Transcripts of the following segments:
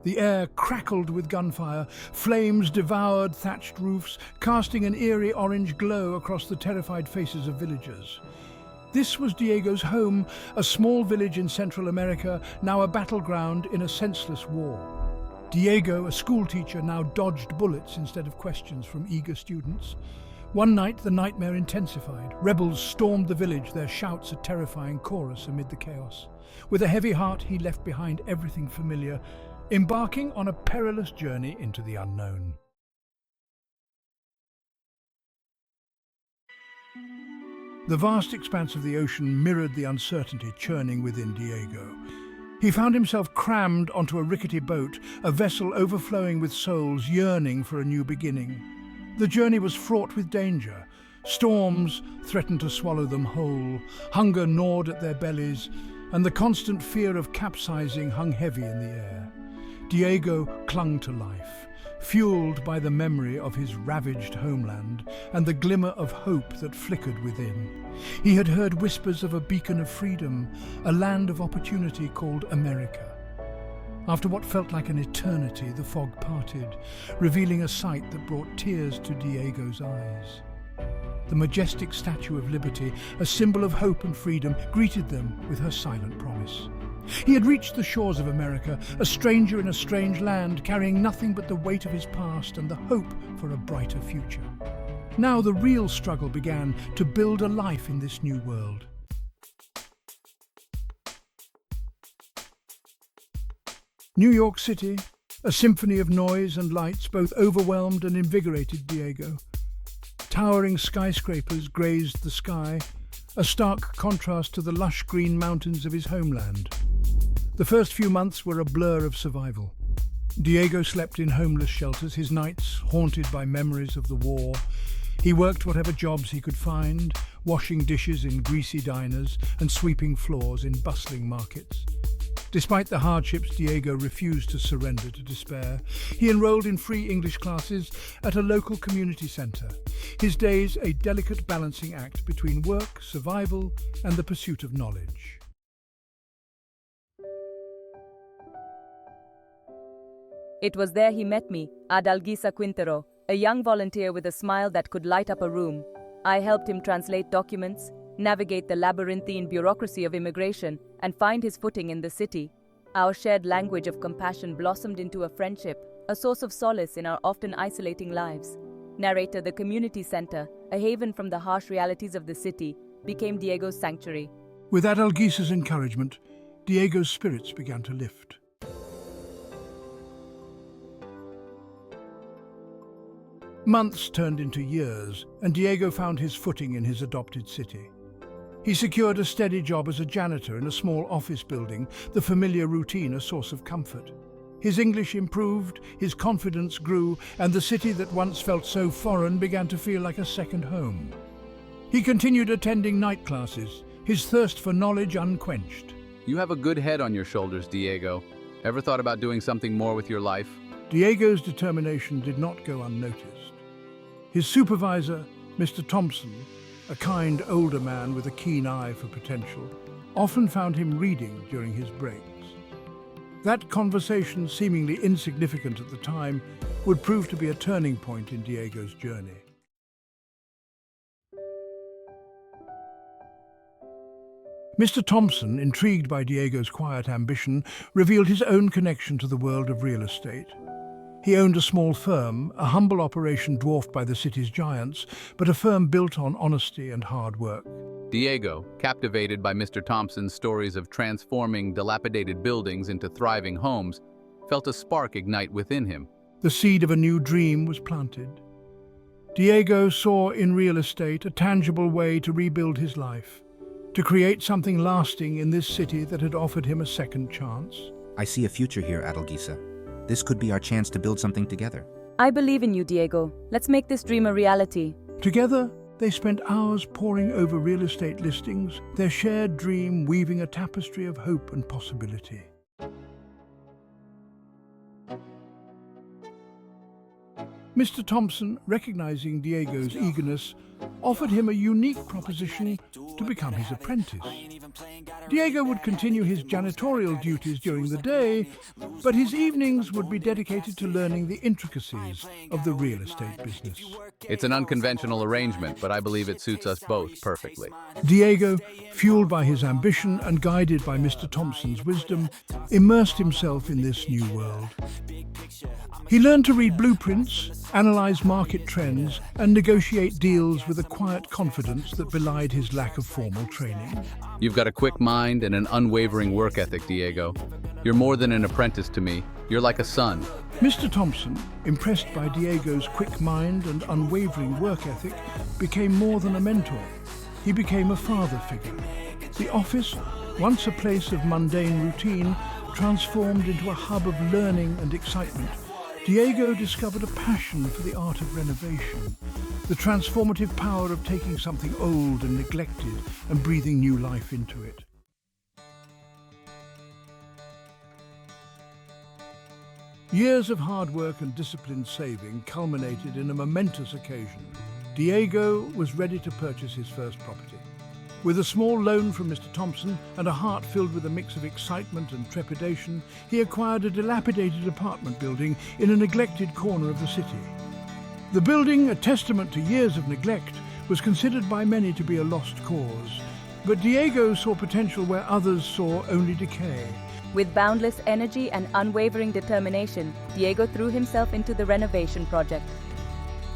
The air crackled with gunfire, flames devoured thatched roofs, casting an eerie orange glow across the terrified faces of villagers. This was Diego's home, a small village in Central America, now a battleground in a senseless war. Diego, a schoolteacher, now dodged bullets instead of questions from eager students. One night, the nightmare intensified. Rebels stormed the village, their shouts a terrifying chorus amid the chaos. With a heavy heart, he left behind everything familiar, embarking on a perilous journey into the unknown. The vast expanse of the ocean mirrored the uncertainty churning within Diego. He found himself crammed onto a rickety boat, a vessel overflowing with souls yearning for a new beginning. The journey was fraught with danger. Storms threatened to swallow them whole, hunger gnawed at their bellies, and the constant fear of capsizing hung heavy in the air. Diego clung to life, fueled by the memory of his ravaged homeland and the glimmer of hope that flickered within. He had heard whispers of a beacon of freedom, a land of opportunity called America. After what felt like an eternity, the fog parted, revealing a sight that brought tears to Diego's eyes. The majestic Statue of Liberty, a symbol of hope and freedom, greeted them with her silent promise. He had reached the shores of America, a stranger in a strange land, carrying nothing but the weight of his past and the hope for a brighter future. Now the real struggle began to build a life in this new world. New York City, a symphony of noise and lights, both overwhelmed and invigorated Diego. Towering skyscrapers grazed the sky, a stark contrast to the lush green mountains of his homeland. The first few months were a blur of survival. Diego slept in homeless shelters, his nights haunted by memories of the war. He worked whatever jobs he could find, washing dishes in greasy diners and sweeping floors in bustling markets. Despite the hardships, Diego refused to surrender to despair. He enrolled in free English classes at a local community centre, his days a delicate balancing act between work, survival, and the pursuit of knowledge. It was there he met me, Adalgisa Quintero, a young volunteer with a smile that could light up a room. I helped him translate documents, navigate the labyrinthine bureaucracy of immigration, and find his footing in the city. Our shared language of compassion blossomed into a friendship, a source of solace in our often isolating lives. Narrator, the community center, a haven from the harsh realities of the city, became Diego's sanctuary. With Adalgisa's encouragement, Diego's spirits began to lift. Months turned into years, and Diego found his footing in his adopted city. He secured a steady job as a janitor in a small office building, the familiar routine a source of comfort. His English improved, his confidence grew, and the city that once felt so foreign began to feel like a second home. He continued attending night classes, his thirst for knowledge unquenched. You have a good head on your shoulders, Diego. Ever thought about doing something more with your life? Diego's determination did not go unnoticed. His supervisor, Mr. Thompson, a kind older man with a keen eye for potential, often found him reading during his breaks. That conversation, seemingly insignificant at the time, would prove to be a turning point in Diego's journey. Mr. Thompson, intrigued by Diego's quiet ambition, revealed his own connection to the world of real estate. He owned a small firm, a humble operation dwarfed by the city's giants, but a firm built on honesty and hard work. Diego, captivated by Mr. Thompson's stories of transforming dilapidated buildings into thriving homes, felt a spark ignite within him. The seed of a new dream was planted. Diego saw in real estate a tangible way to rebuild his life, to create something lasting in this city that had offered him a second chance. I see a future here, Adalgisa. This could be our chance to build something together. I believe in you, Diego. Let's make this dream a reality. Together, they spent hours poring over real estate listings, their shared dream weaving a tapestry of hope and possibility. Mr. Thompson, recognizing Diego's eagerness, offered him a unique proposition to become his apprentice. Diego would continue his janitorial duties during the day, but his evenings would be dedicated to learning the intricacies of the real estate business. It's an unconventional arrangement, but I believe it suits us both perfectly. Diego, fueled by his ambition and guided by Mr. Thompson's wisdom, immersed himself in this new world. He learned to read blueprints, analyze market trends, and negotiate deals with a quiet confidence that belied his lack of formal training. You've got a quick mind and an unwavering work ethic, Diego. You're more than an apprentice to me. You're like a son. Mr. Thompson, impressed by Diego's quick mind and unwavering work ethic, became more than a mentor. He became a father figure. The office, once a place of mundane routine, transformed into a hub of learning and excitement. Diego discovered a passion for the art of renovation, the transformative power of taking something old and neglected and breathing new life into it. Years of hard work and disciplined saving culminated in a momentous occasion. Diego was ready to purchase his first property. With a small loan from Mr. Thompson and a heart filled with a mix of excitement and trepidation, he acquired a dilapidated apartment building in a neglected corner of the city. The building, a testament to years of neglect, was considered by many to be a lost cause. But Diego saw potential where others saw only decay. With boundless energy and unwavering determination, Diego threw himself into the renovation project.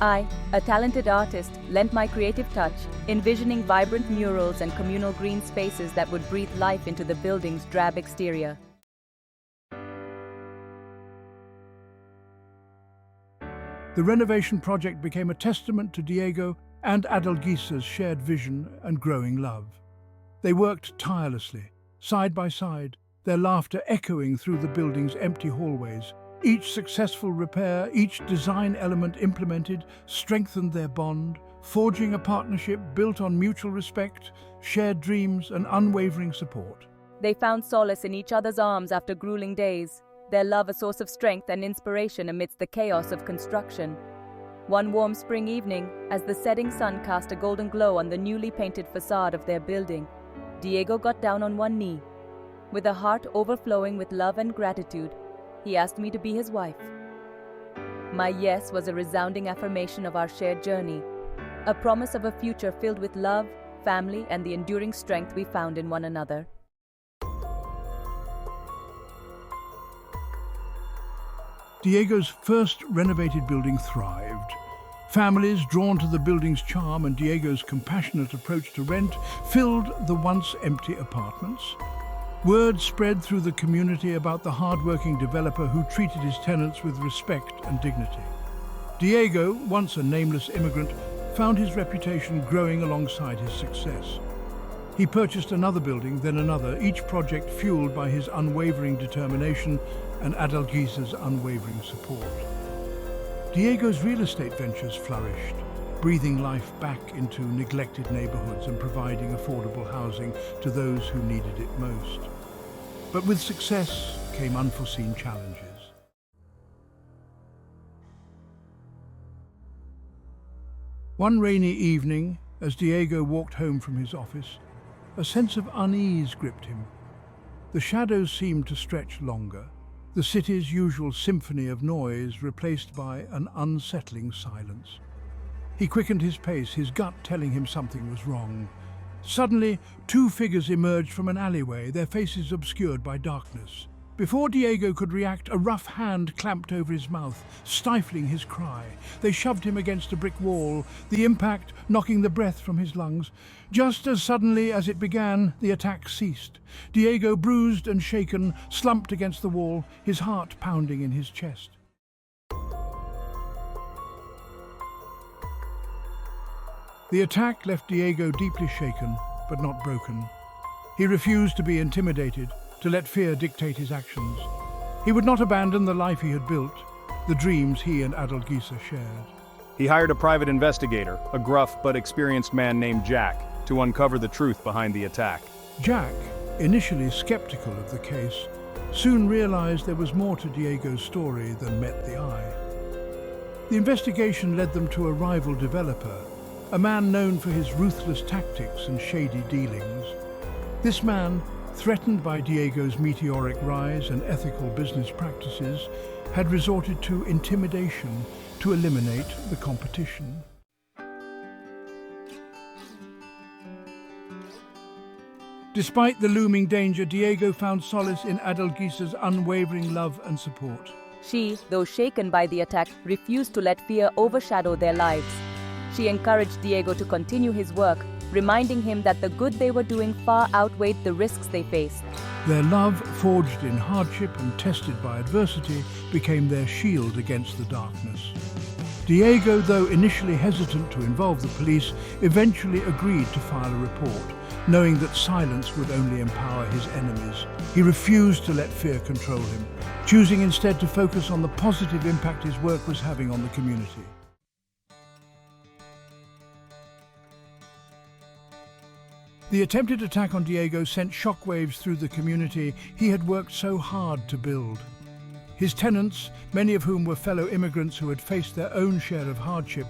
I, a talented artist, lent my creative touch, envisioning vibrant murals and communal green spaces that would breathe life into the building's drab exterior. The renovation project became a testament to Diego and Adalgisa's shared vision and growing love. They worked tirelessly, side by side, their laughter echoing through the building's empty hallways. Each successful repair, each design element implemented, strengthened their bond, forging a partnership built on mutual respect, shared dreams, and unwavering support. They found solace in each other's arms after grueling days, their love a source of strength and inspiration amidst the chaos of construction. One warm spring evening, as the setting sun cast a golden glow on the newly painted facade of their building, Diego got down on one knee. With a heart overflowing with love and gratitude, he asked me to be his wife. My yes was a resounding affirmation of our shared journey, a promise of a future filled with love, family, and the enduring strength we found in one another. Diego's first renovated building thrived. Families drawn to the building's charm and Diego's compassionate approach to rent filled the once empty apartments. Word spread through the community about the hard-working developer who treated his tenants with respect and dignity. Diego, once a nameless immigrant, found his reputation growing alongside his success. He purchased another building, then another, each project fueled by his unwavering determination and Adalgisa's unwavering support. Diego's real estate ventures flourished, breathing life back into neglected neighborhoods and providing affordable housing to those who needed it most. But with success came unforeseen challenges. One rainy evening, as Diego walked home from his office, a sense of unease gripped him. The shadows seemed to stretch longer, the city's usual symphony of noise replaced by an unsettling silence. He quickened his pace, his gut telling him something was wrong. Suddenly, two figures emerged from an alleyway, their faces obscured by darkness. Before Diego could react, a rough hand clamped over his mouth, stifling his cry. They shoved him against a brick wall, the impact knocking the breath from his lungs. Just as suddenly as it began, the attack ceased. Diego, bruised and shaken, slumped against the wall, his heart pounding in his chest. The attack left Diego deeply shaken, but not broken. He refused to be intimidated, to let fear dictate his actions. He would not abandon the life he had built, the dreams he and Adalgisa shared. He hired a private investigator, a gruff but experienced man named Jack, to uncover the truth behind the attack. Jack, initially skeptical of the case, soon realized there was more to Diego's story than met the eye. The investigation led them to a rival developer, a man known for his ruthless tactics and shady dealings. This man, threatened by Diego's meteoric rise and ethical business practices, had resorted to intimidation to eliminate the competition. Despite the looming danger, Diego found solace in Adalgisa's unwavering love and support. She, though shaken by the attack, refused to let fear overshadow their lives. She encouraged Diego to continue his work, reminding him that the good they were doing far outweighed the risks they faced. Their love, forged in hardship and tested by adversity, became their shield against the darkness. Diego, though initially hesitant to involve the police, eventually agreed to file a report, knowing that silence would only empower his enemies. He refused to let fear control him, choosing instead to focus on the positive impact his work was having on the community. The attempted attack on Diego sent shockwaves through the community he had worked so hard to build. His tenants, many of whom were fellow immigrants who had faced their own share of hardship,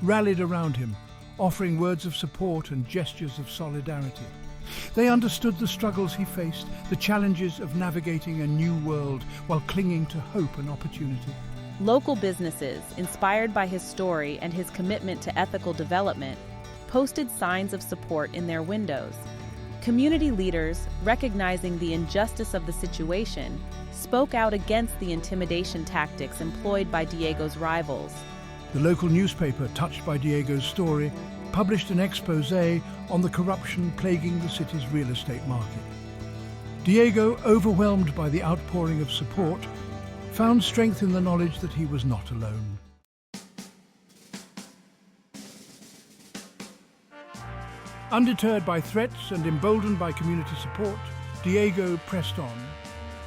rallied around him, offering words of support and gestures of solidarity. They understood the struggles he faced, the challenges of navigating a new world while clinging to hope and opportunity. Local businesses, inspired by his story and his commitment to ethical development, posted signs of support in their windows. Community leaders, recognizing the injustice of the situation, spoke out against the intimidation tactics employed by Diego's rivals. The local newspaper, touched by Diego's story, published an exposé on the corruption plaguing the city's real estate market. Diego, overwhelmed by the outpouring of support, found strength in the knowledge that he was not alone. Undeterred by threats and emboldened by community support, Diego pressed on.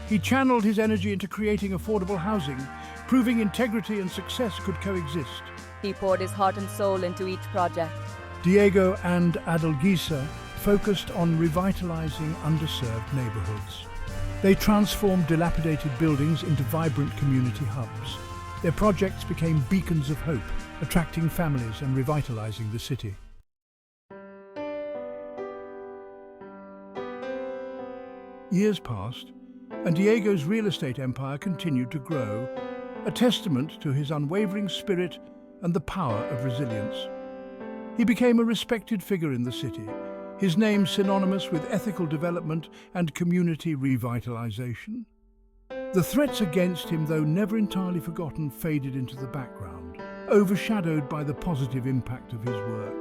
He channeled his energy into creating affordable housing, proving integrity and success could coexist. He poured his heart and soul into each project. Diego and Adalgisa focused on revitalizing underserved neighborhoods. They transformed dilapidated buildings into vibrant community hubs. Their projects became beacons of hope, attracting families and revitalizing the city. Years passed, and Diego's real estate empire continued to grow, a testament to his unwavering spirit and the power of resilience. He became a respected figure in the city, his name synonymous with ethical development and community revitalization. The threats against him, though never entirely forgotten, faded into the background, overshadowed by the positive impact of his work.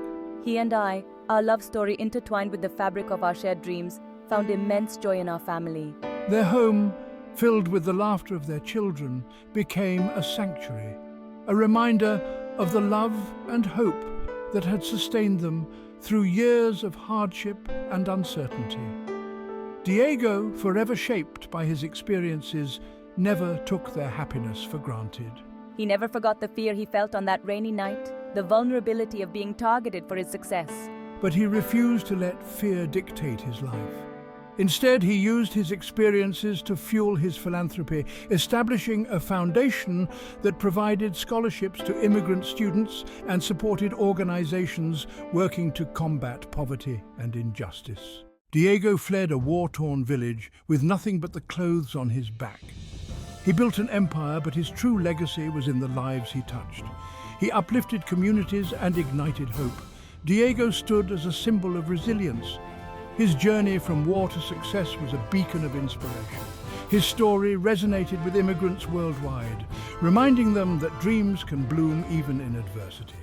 He and I, our love story intertwined with the fabric of our shared dreams, found immense joy in our family. Their home, filled with the laughter of their children, became a sanctuary, a reminder of the love and hope that had sustained them through years of hardship and uncertainty. Diego, forever shaped by his experiences, never took their happiness for granted. He never forgot the fear he felt on that rainy night, the vulnerability of being targeted for his success. But he refused to let fear dictate his life. Instead, he used his experiences to fuel his philanthropy, establishing a foundation that provided scholarships to immigrant students and supported organizations working to combat poverty and injustice. Diego fled a war-torn village with nothing but the clothes on his back. He built an empire, but his true legacy was in the lives he touched. He uplifted communities and ignited hope. Diego stood as a symbol of resilience. His journey from war to success was a beacon of inspiration. His story resonated with immigrants worldwide, reminding them that dreams can bloom even in adversity.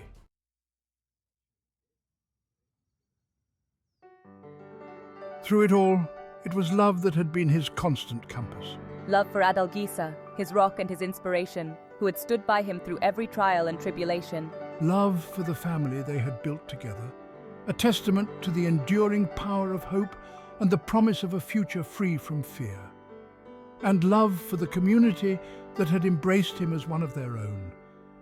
Through it all, it was love that had been his constant compass. Love for Adalgisa, his rock and his inspiration, who had stood by him through every trial and tribulation. Love for the family they had built together, a testament to the enduring power of hope and the promise of a future free from fear. And love for the community that had embraced him as one of their own,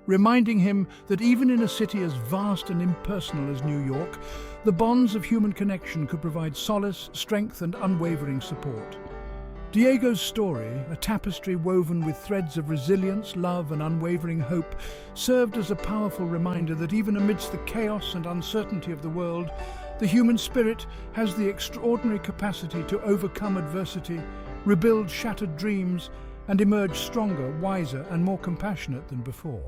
reminding him that even in a city as vast and impersonal as New York, the bonds of human connection could provide solace, strength, and unwavering support. Diego's story, a tapestry woven with threads of resilience, love, and unwavering hope, served as a powerful reminder that even amidst the chaos and uncertainty of the world, the human spirit has the extraordinary capacity to overcome adversity, rebuild shattered dreams, and emerge stronger, wiser, and more compassionate than before.